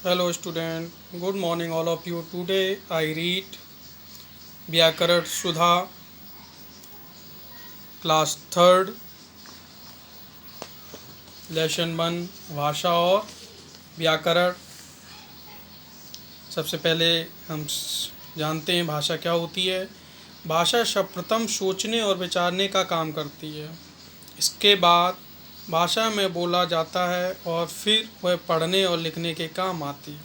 Hello student, good morning all of you. Today I read Vyakaran Sudha class 3rd lesson 1 भाषा और व्याकरण। सबसे पहले हम जानते हैं भाषा क्या होती है। भाषा सर्वप्रथम सोचने और विचारने का काम करती है। इसके बाद भाषा में बोला जाता है और फिर वह पढ़ने और लिखने के काम आती है।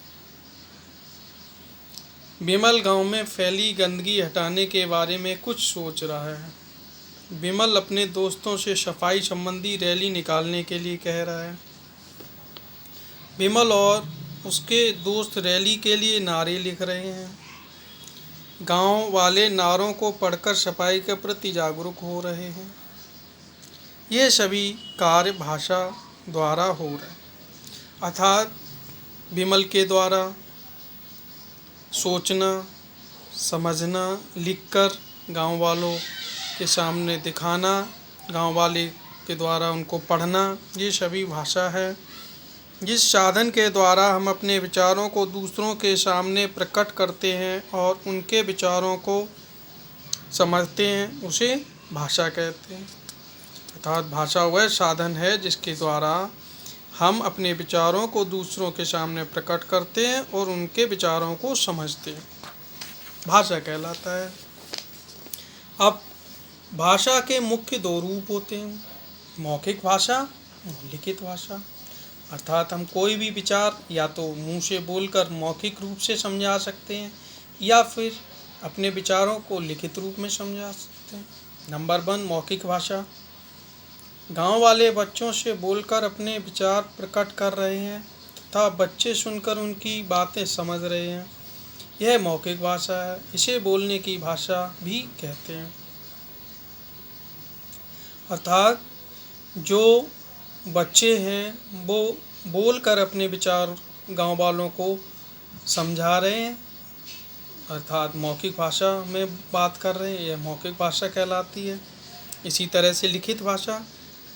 विमल गांव में फैली गंदगी हटाने के बारे में कुछ सोच रहा है। विमल अपने दोस्तों से सफाई संबंधी रैली निकालने के लिए कह रहा है। विमल और उसके दोस्त रैली के लिए नारे लिख रहे हैं। गांव वाले नारों को पढ़कर सफाई के प्रति जागरूक हो रहे हैं। ये सभी कार्य भाषा द्वारा हो रहे हैं, अर्थात विमल के द्वारा सोचना, समझना, लिखकर गांव वालों के सामने दिखाना, गांव वाले के द्वारा उनको पढ़ना, ये सभी भाषा है। जिस साधन के द्वारा हम अपने विचारों को दूसरों के सामने प्रकट करते हैं और उनके विचारों को समझते हैं, उसे भाषा कहते हैं। अर्थात भाषा वह साधन है जिसके द्वारा हम अपने विचारों को दूसरों के सामने प्रकट करते हैं और उनके विचारों को समझते हैं, भाषा कहलाता है। अब भाषा के मुख्य दो रूप होते हैं, मौखिक भाषा और लिखित भाषा। अर्थात हम कोई भी विचार या तो मुंह से बोलकर मौखिक रूप से समझा सकते हैं या फिर अपने विचारों को लिखित रूप में समझा सकते हैं। नंबर 1, मौखिक भाषा। गांव वाले बच्चों से बोलकर अपने विचार प्रकट कर रहे हैं तथा बच्चे सुनकर उनकी बातें समझ रहे हैं, यह मौखिक भाषा है। इसे बोलने की भाषा भी कहते हैं। अर्थात जो बच्चे हैं वो बोलकर अपने विचार गांव वालों को समझा रहे हैं, अर्थात मौखिक भाषा में बात कर रहे हैं, यह मौखिक भाषा कहलाती है। इसी तरह से लिखित भाषा,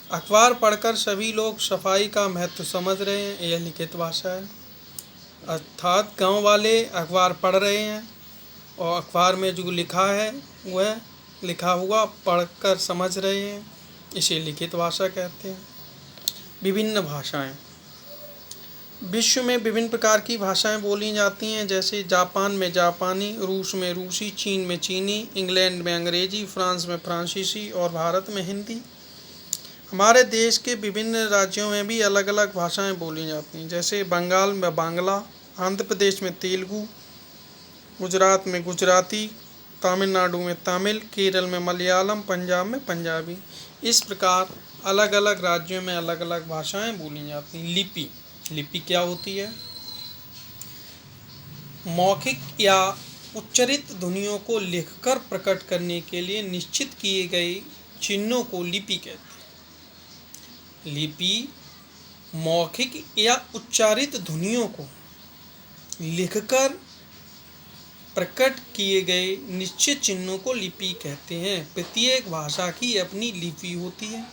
अखबार पढ़कर सभी लोग सफाई का महत्व समझ रहे हैं, यह लिखित भाषा है। अर्थात गांव वाले अखबार पढ़ रहे हैं और अखबार में जो लिखा है वह लिखा हुआ पढ़कर समझ रहे हैं, इसे लिखित भाषा कहते हैं। विभिन्न भाषाएं। विश्व में विभिन्न प्रकार की भाषाएं बोली जाती हैं, जैसे जापान में जापानी, रूस में रूसी, चीन में चीनी, इंग्लैंड में अंग्रेजी, फ्रांस में फ्रांसीसी और भारत में हिंदी। हमारे देश के विभिन्न राज्यों में भी अलग अलग भाषाएं बोली जाती हैं, जैसे बंगाल में बांग्ला, आंध्र प्रदेश में तेलुगु, गुजरात में गुजराती, तमिलनाडु में तमिल, केरल में मलयालम, पंजाब में पंजाबी। इस प्रकार अलग अलग राज्यों में अलग अलग भाषाएं बोली जाती हैं। लिपि। लिपि क्या होती है? मौखिक या उच्चारित ध्वनियों को लिखकर प्रकट करने के लिए निश्चित किए गए चिन्हों को लिपि कहते हैं। लिपि मौखिक या उच्चारित ध्वनियों को लिखकर प्रकट किए गए निश्चित चिन्हों को लिपि कहते हैं। प्रत्येक भाषा की अपनी लिपि होती है,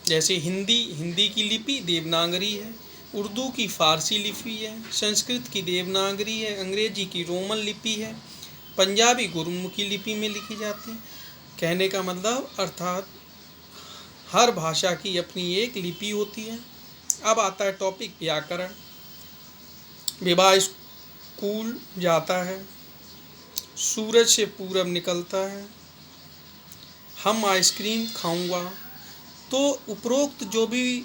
जैसे हिंदी की लिपि देवनागरी है, उर्दू की फारसी लिपि है, संस्कृत की देवनागरी है, अंग्रेजी की रोमन लिपि है, पंजाबी गुरमुखी लिपि में लिखी जाती है। कहने का मतलब अर्थात हर भाषा की अपनी एक लिपि होती है। अब आता है टॉपिक व्याकरण। विभा स्कूल जाता है, सूरज से पूरब निकलता है, हम आइसक्रीम खाऊंगा। तो उपरोक्त जो भी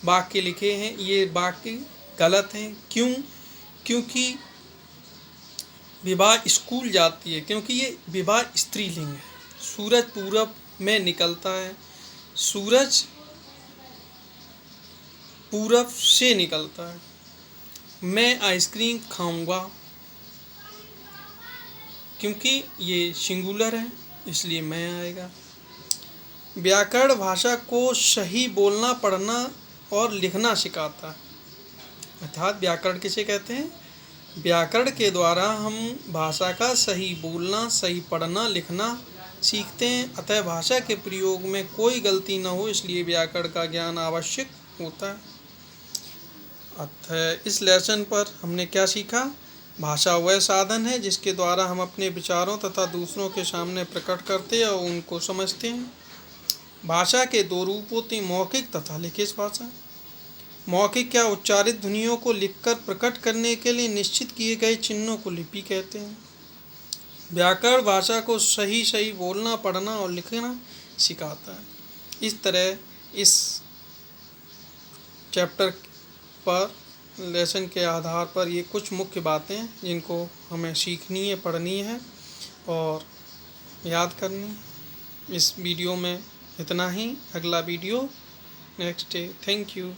वाक्य लिखे हैं ये वाक्य गलत हैं। क्यों? क्योंकि विभा स्कूल जाती है, क्योंकि ये विभा स्त्रीलिंग है। सूरज पूरब में निकलता है, सूरज पूरब से निकलता है। मैं आइसक्रीम खाऊंगा, क्योंकि ये सिंगुलर है इसलिए मैं आएगा। व्याकरण भाषा को सही बोलना, पढ़ना और लिखना सिखाता है। अर्थात व्याकरण किसे कहते हैं? व्याकरण के द्वारा हम भाषा का सही बोलना, सही पढ़ना, लिखना सीखते हैं। अतः भाषा के प्रयोग में कोई गलती न हो, इसलिए व्याकरण का ज्ञान आवश्यक होता है। अतः इस लेसन पर हमने क्या सीखा? भाषा वह साधन है जिसके द्वारा हम अपने विचारों तथा दूसरों के सामने प्रकट करते हैं और उनको समझते हैं। भाषा के दो रूप होते हैं, मौखिक तथा लिखित भाषा। मौखिक या उच्चारित ध्वनियों को लिखकर प्रकट करने के लिए निश्चित किए गए चिन्हों को लिपि कहते हैं। व्याकरण भाषा को सही सही बोलना, पढ़ना और लिखना सिखाता है। इस तरह इस चैप्टर पर, लेसन के आधार पर ये कुछ मुख्य बातें हैं जिनको हमें सीखनी है, पढ़नी है और याद करनी है। इस वीडियो में इतना ही। अगला video next day. Thank you.